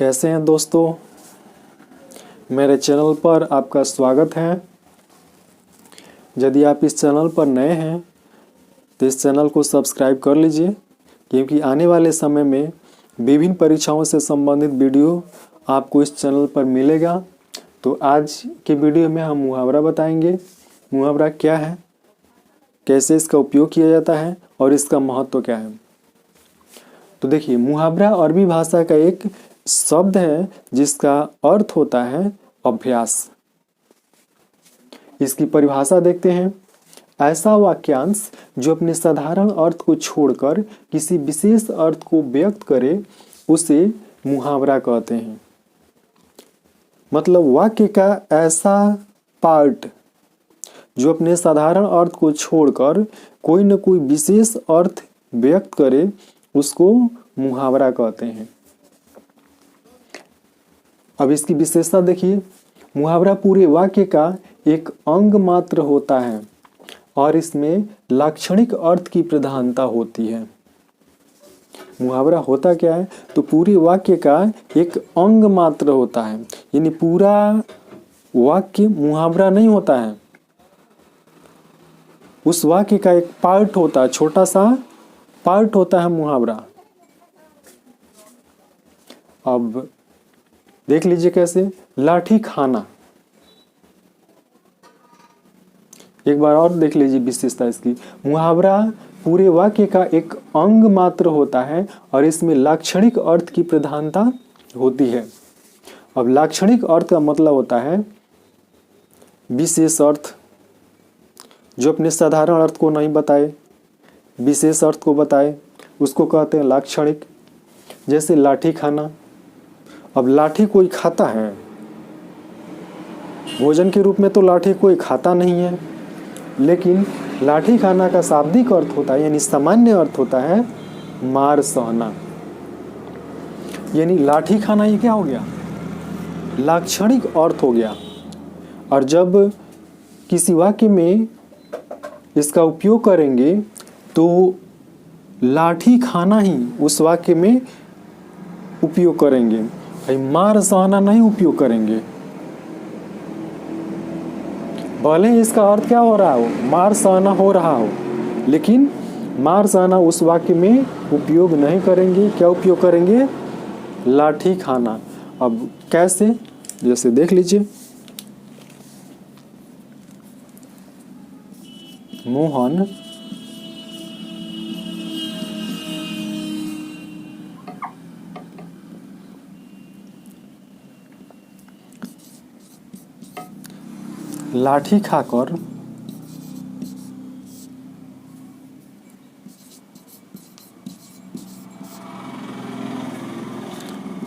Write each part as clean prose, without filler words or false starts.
कैसे हैं दोस्तों, मेरे चैनल पर आपका स्वागत है। यदि आप इस चैनल पर नए हैं तो इस चैनल को सब्सक्राइब कर लीजिए, क्योंकि आने वाले समय में विभिन्न परीक्षाओं से संबंधित वीडियो आपको इस चैनल पर मिलेगा। तो आज के वीडियो में हम मुहावरा बताएंगे। मुहावरा क्या है, कैसे इसका उपयोग किया जाता है और इसका महत्व क्या है। तो देखिए, मुहावरा अरबी भाषा का एक शब्द है जिसका अर्थ होता है अभ्यास। इसकी परिभाषा देखते हैं। ऐसा वाक्यांश जो अपने साधारण अर्थ को छोड़कर किसी विशेष अर्थ को व्यक्त करे उसे मुहावरा कहते हैं। मतलब वाक्य का ऐसा पार्ट जो अपने साधारण अर्थ को छोड़कर कोई न कोई विशेष अर्थ व्यक्त करे उसको मुहावरा कहते हैं। अब इसकी विशेषता देखिए। मुहावरा पूरे वाक्य का एक अंग मात्र होता है और इसमें लाक्षणिक अर्थ की प्रधानता होती है। मुहावरा होता क्या है, तो पूरे वाक्य का एक अंग मात्र होता है, यानी पूरा वाक्य मुहावरा नहीं होता है। उस वाक्य का एक पार्ट होता है, छोटा सा पार्ट होता है मुहावरा। अब देख लीजिए कैसे। लाठी खाना, एक बार और देख लीजिए विशेषता इसकी। मुहावरा पूरे वाक्य का एक अंग मात्र होता है और इसमें लाक्षणिक अर्थ की प्रधानता होती है। अब लाक्षणिक अर्थ का मतलब होता है विशेष अर्थ जो अपने साधारण अर्थ को नहीं बताए, विशेष अर्थ को बताए, उसको कहते हैं लाक्षणिक। जैसे लाठी खाना। अब लाठी कोई खाता है, भोजन के रूप में तो लाठी कोई खाता नहीं है, लेकिन लाठी खाना का शाब्दिक अर्थ होता है, यानी सामान्य अर्थ होता है मार सहना। यानी लाठी खाना ये क्या हो गया, लाक्षणिक अर्थ हो गया। और जब किसी वाक्य में इसका उपयोग करेंगे तो लाठी खाना ही उस वाक्य में उपयोग करेंगे, मार सहना नहीं उपयोग करेंगे। भले ही इसका अर्थ क्या हो रहा हो, मार सहना हो रहा हो, लेकिन मार सहना उस वाक्य में उपयोग नहीं करेंगे। क्या उपयोग करेंगे, लाठी खाना। अब कैसे, जैसे देख लीजिए। मोहन लाठी खाकर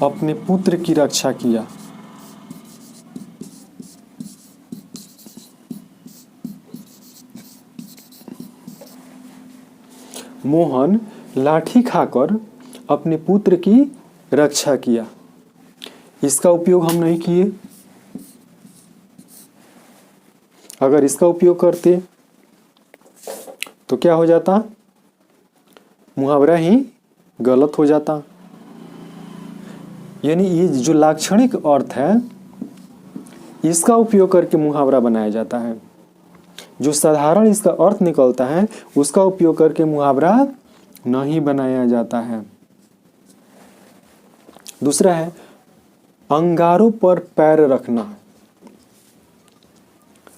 अपने पुत्र की रक्षा किया। मोहन लाठी खाकर अपने पुत्र की रक्षा किया। इसका उपयोग हम नहीं किए। अगर इसका उपयोग करते तो क्या हो जाता, मुहावरा ही गलत हो जाता। यानी ये जो लाक्षणिक अर्थ है इसका उपयोग करके मुहावरा बनाया जाता है। जो साधारण इसका अर्थ निकलता है उसका उपयोग करके मुहावरा नहीं बनाया जाता है। दूसरा है अंगारों पर पैर रखना।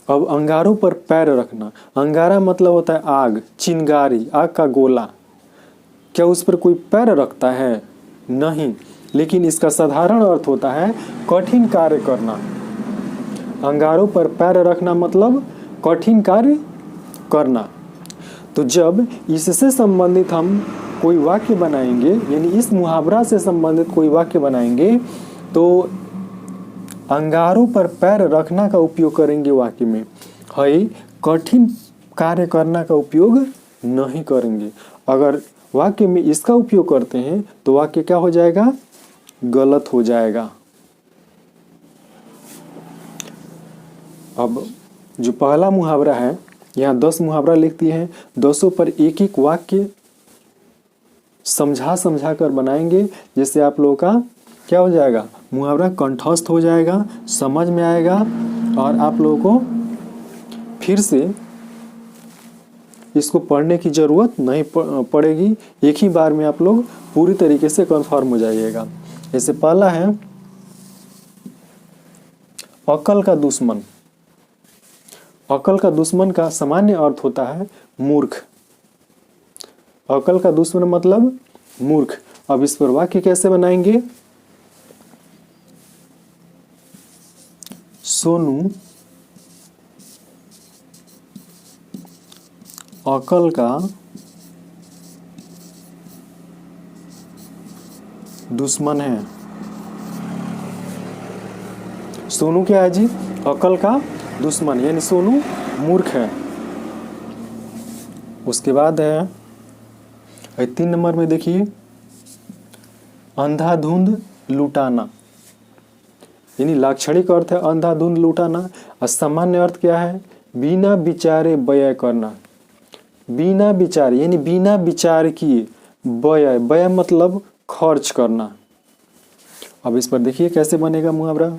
अब अंगारों पर पैर रखना, अंगारा मतलब होता है आग, चिंगारी, आग का गोला। क्या उस पर कोई पैर रखता है? नहीं, लेकिन इसका साधारण अर्थ होता है कठिन कार्य करना। अंगारों पर पैर रखना मतलब कठिन कार्य करना। तो जब इससे संबंधित हम कोई वाक्य बनाएंगे, यानी इस मुहावरा से संबंधित कोई वाक्य बनाएंगे, तो अंगारों पर पैर रखना का उपयोग करेंगे वाक्य में, है कठिन कार्य करना का उपयोग नहीं करेंगे। अगर वाक्य में इसका उपयोग करते हैं तो वाक्य क्या हो जाएगा, गलत हो जाएगा। अब जो पहला मुहावरा है, यहाँ 10 मुहावरा लिखती है, 10 पर एक एक वाक्य समझा समझा कर बनाएंगे, जिससे आप लोगों का क्या हो जाएगा, मुहावरा कंठस्थ हो जाएगा, समझ में आएगा और आप लोगों को फिर से इसको पढ़ने की ज़रूरत नहीं पड़ेगी। एक ही बार में आप लोग पूरी तरीके से कंफर्म हो जाइएगा। जैसे पहला है अकल का दुश्मन। अकल का दुश्मन का सामान्य अर्थ होता है मूर्ख। अकल का दुश्मन मतलब मूर्ख। अब इस पर वाक्य कैसे बनाएंगे, सोनू अकल का दुश्मन है। सोनू क्या है जी, अकल का दुश्मन, यानी सोनू मूर्ख है। उसके बाद है 3 नंबर में देखिए अंधाधुंध लुटाना, यानी लाक्षणिक अर्थ है अंधाधुंध लुटाना। और सामान्य अर्थ क्या है, बिना विचारे व्यय करना। बिना विचार यानी बिना विचार किए व्यय, व्यय मतलब खर्च करना। अब इस पर देखिए कैसे बनेगा मुहावरा,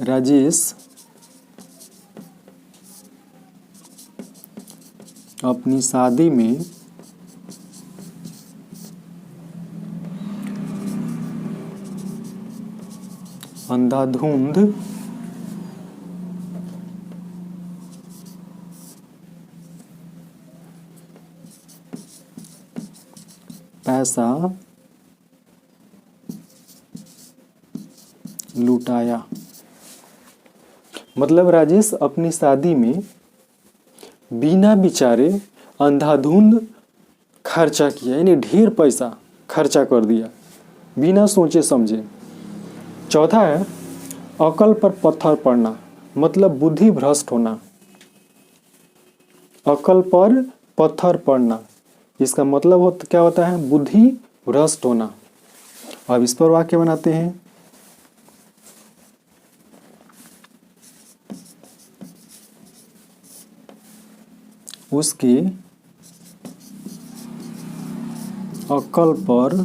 राजेश अपनी शादी में अंधाधुंध पैसा लुटाया। मतलब राजेश अपनी शादी में बिना विचारे अंधाधुंध खर्चा किया, यानी ढेर पैसा खर्चा कर दिया बिना सोचे समझे। चौथा है अकल पर पत्थर पड़ना, मतलब बुद्धि भ्रष्ट होना। अकल पर पत्थर पड़ना, इसका मतलब क्या होता है, बुद्धि भ्रष्ट होना। अब इस पर वाक्य बनाते हैं, उसके अकल पर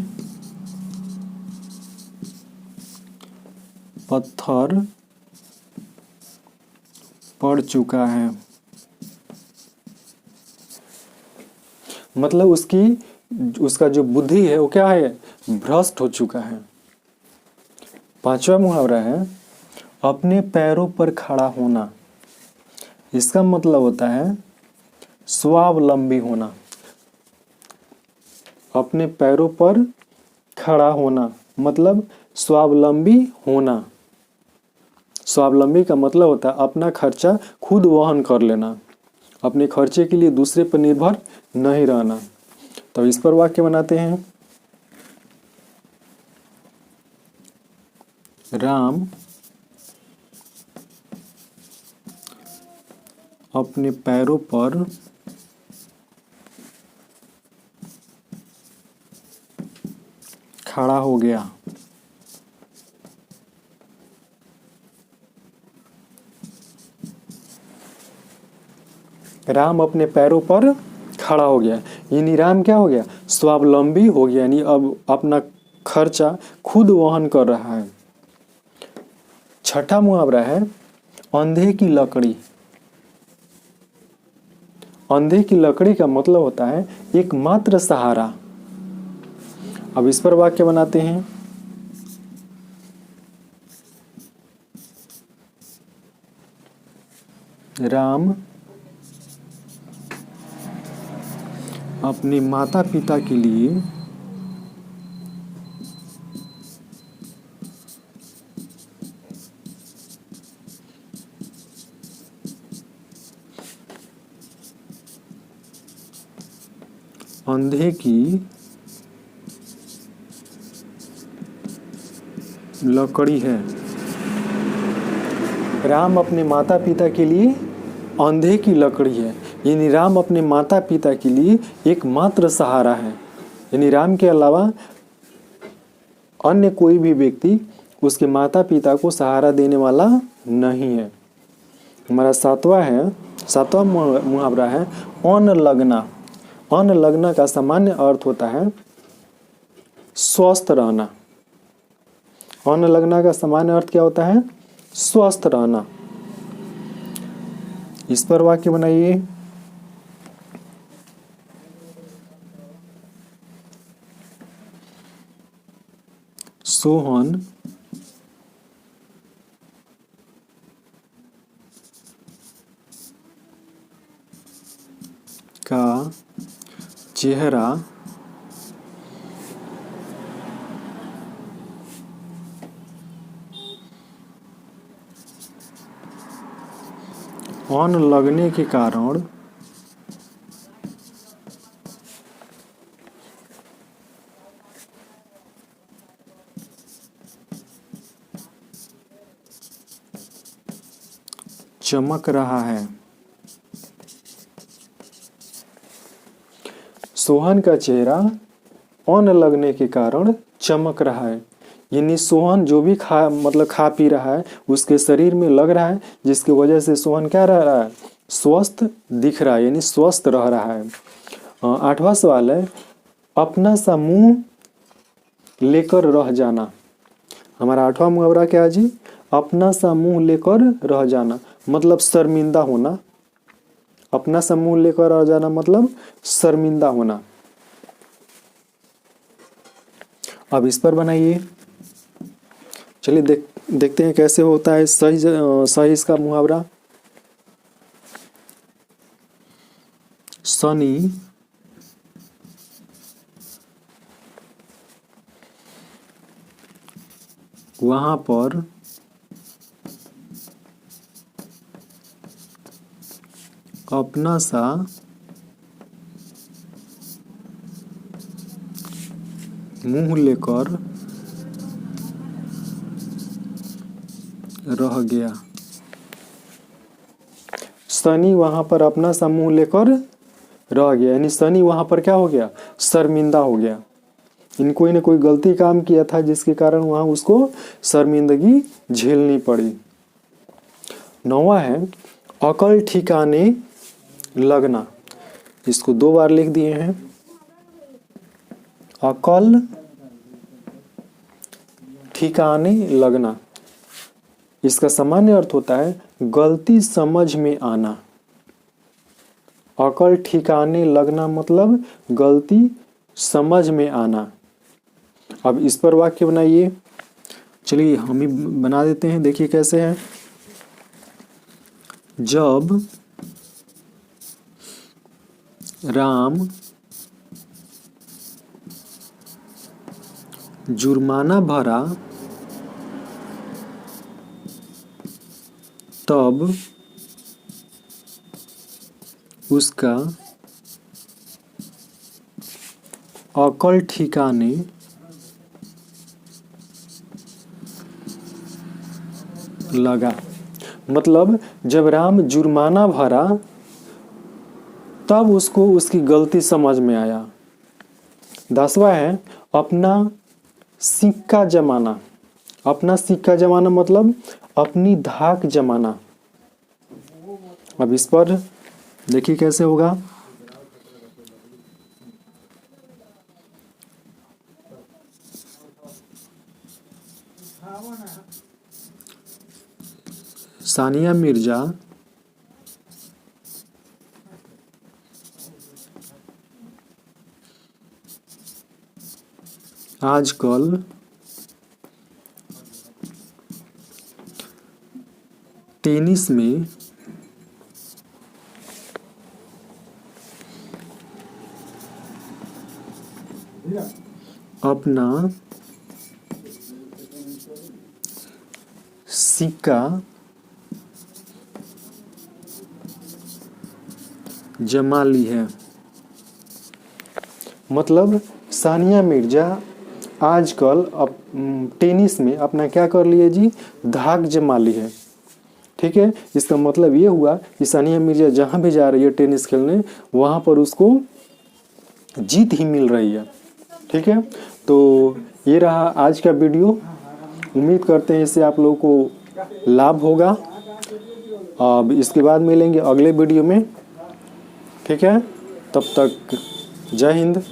पत्थर पड़ चुका है। मतलब उसका जो बुद्धि है वो क्या है, भ्रष्ट हो चुका है। 5वां मुहावरा है अपने पैरों पर खड़ा होना। इसका मतलब होता है स्वावलंबी होना। अपने पैरों पर खड़ा होना मतलब स्वावलंबी होना। स्वावलंबी का मतलब होता है अपना खर्चा खुद वहन कर लेना, अपने खर्चे के लिए दूसरे पर निर्भर नहीं रहना। तो इस पर वाक्य बनाते हैं, राम अपने पैरों पर खड़ा हो गया। राम अपने पैरों पर खड़ा हो गया, यानी राम क्या हो गया, स्वावलंबी हो गया, यानी अब अपना खर्चा खुद वहन कर रहा है। 6ठा मुहावरा है अंधे की लकड़ी। अंधे की लकड़ी का मतलब होता है एकमात्र सहारा। अब इस पर वाक्य बनाते हैं, राम अपने माता पिता के लिए अंधे की लकड़ी है। राम अपने माता पिता के लिए अंधे की लकड़ी है, यानी राम अपने माता पिता के लिए एकमात्र सहारा है। यानी राम के अलावा अन्य कोई भी व्यक्ति उसके माता पिता को सहारा देने वाला नहीं है। हमारा 7वां मुहावरा है अन्न लगना। अन्न लगना का सामान्य अर्थ होता है स्वस्थ रहना। अन्न लगना का सामान्य अर्थ क्या होता है? स्वस्थ रहना। इस पर वाक्य बनाइए। सोहन का चेहरा अन्न लगने के कारण चमक रहा है। सोहन का चेहरा अन्न लगने के कारण चमक रहा है। यानी सोहन जो भी खा पी रहा है उसके शरीर में लग रहा है, जिसकी वजह से सोहन क्या रह रहा है? स्वस्थ दिख रहा है, यानी स्वस्थ रह रहा है। 8वां सवाल है, अपना सा मुंह लेकर रह जाना। हमारा 8वां मुहावरा क्या है जी? अपना सा मुंह लेकर रह जाना मतलब शर्मिंदा होना। अपना सा मुंह लेकर रह जाना मतलब शर्मिंदा होना। अब इस पर बनाइए। चलिए देखते हैं कैसे होता है सही इसका मुहावरा। शनि वहां पर अपना सा मुंह लेकर रह गया। शनि वहां पर अपना सा मुंह लेकर रह गया, यानी शनि वहां पर क्या हो गया? शर्मिंदा हो गया। इन कोई ने कोई गलती काम किया था जिसके कारण वहां उसको शर्मिंदगी झेलनी पड़ी। 9वां है, अकल ठिकाने लगना। इसको 2 बार लिख दिए हैं। अकल ठिकाने लगना, इसका सामान्य अर्थ होता है गलती समझ में आना। अकल ठिकाने लगना मतलब गलती समझ में आना। अब इस पर वाक्य बनाइए। चलिए हम ही बना देते हैं, देखिए कैसे है। जब राम जुर्माना भरा तब उसका अकल ठिकाने लगा। मतलब जब राम जुर्माना भरा तब उसको उसकी गलती समझ में आया। 10वां है, अपना सिक्का जमाना। अपना सिक्का जमाना मतलब अपनी धाक जमाना। अब इस पर देखिए कैसे होगा। सानिया मिर्जा आजकल टेनिस में अपना सिक्का जमा ली है। मतलब सानिया मिर्जा आजकल टेनिस में अपना क्या कर लिए जी? धाक जमा ली है। ठीक है, इसका मतलब ये हुआ कि सानिया मिर्जा जहां भी जा रही है टेनिस खेलने, वहां पर उसको जीत ही मिल रही है। ठीक है, तो ये रहा आज का वीडियो। उम्मीद करते हैं इससे आप लोगों को लाभ होगा। अब इसके बाद मिलेंगे अगले वीडियो में। ठीक है, तब तक जय हिंद।